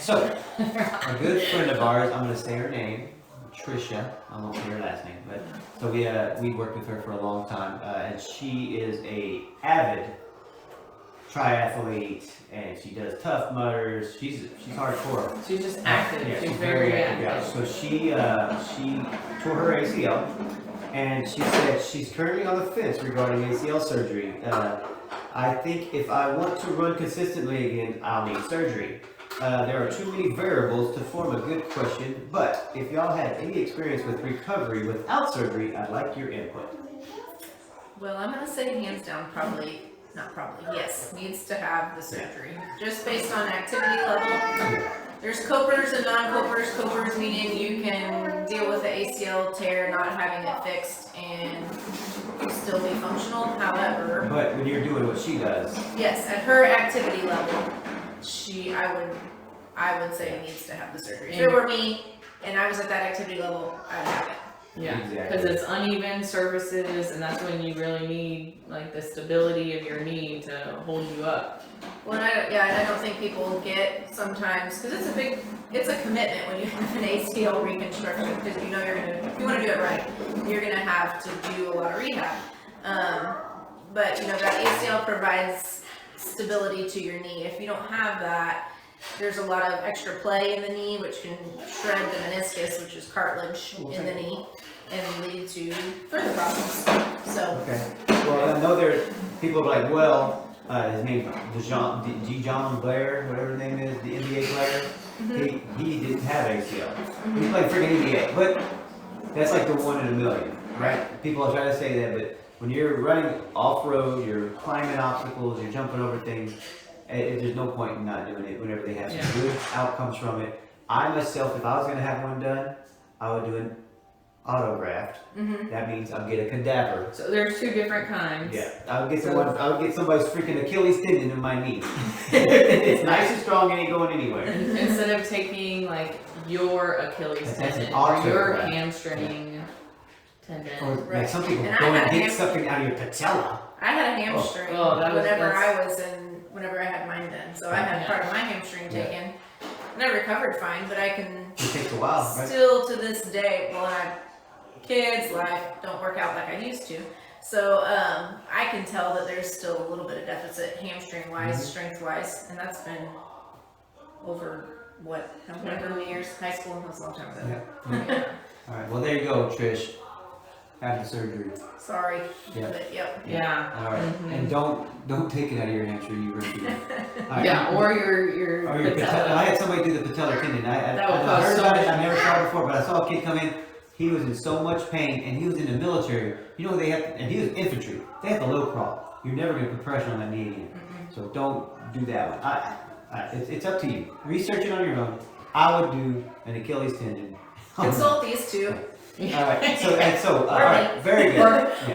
So, a good friend of ours, I'm going to say her name, Trisha. I won't say her last name, but so we worked with her for a long time, and she is a avid triathlete, and she does Tough Mudders. She's hardcore. She's just active. Yeah, she's very active. Yeah. So she tore her ACL, and she said she's currently on the fence regarding ACL surgery. I think if I want to run consistently again, I'll need surgery. There are too many variables to form a good question, but if y'all have any experience with recovery without surgery, I'd like your input. Well, I'm gonna say hands down, yes, needs to have the surgery. Just based on activity level. There's copers and non-copers. Copers meaning you can deal with the ACL tear, not having it fixed, and still be functional. However, But when you're doing what she does, yes, at her activity level, I would say needs to have the surgery. If it were me and I was at that activity level, I'd have it. Yeah, Exactly. because it's uneven surfaces, and that's when you really need like the stability of your knee to hold you up. Well, I don't think people get sometimes, because it's a commitment when you have an ACL reconstruction, because you know if you want to do it right, you're gonna have to do a lot of rehab. But that ACL provides stability to your knee. If you don't have that, there's a lot of extra play in the knee, which can shred the meniscus, which is cartilage in the knee, and lead to further problems. So. okay. Well, I know there's people like, well, his name Dijon Blair, whatever his name is, the NBA player. Mm-hmm. He didn't have ACL. He played freaking NBA, but that's like the 1 in a million, right? People try to say that, but when you're running off-road, you're climbing obstacles, you're jumping over things, there's no point in not doing it whenever they have some good outcomes from it. I myself, if I was going to have one done, I would do an autograft. Mm-hmm. That means I'll get a cadaver. So there's two different kinds. Yeah, I would get somebody's freaking Achilles tendon in my knee. It's nice and strong and ain't going anywhere. Instead of taking like your Achilles That's tendon an or your autograft. hamstring tendon. Or like Right. some people And go I had and a get something out of your patella. I had a hamstring whenever I had mine done. So I had part of my hamstring taken. And I recovered fine, but I can It takes a while, right? still to this day, well, I have kids, life, don't work out like I used to. So I can tell that there's still a little bit of deficit hamstring wise, strength wise, and that's been over however many years, high school, that's a long time ago. Yeah. All right. Well, there you go, Trish. Have the surgery. Sorry. Yeah. But yep. Yeah. All right. And don't take it out of your hamstring. You really do. All right. Yeah, or your Or your patella. I had somebody do the patellar tendon. That would I cause heard so about it. much- I never saw it before, but I saw a kid come in. He was in so much pain, and he was in the military. You know they have, and he was infantry. They have to low crawl. You're never going to put pressure on that knee again. So don't do that one. It's up to you. Research it on your own. I would do an Achilles tendon. Consult these two. All right. So all right. Very good. Yeah.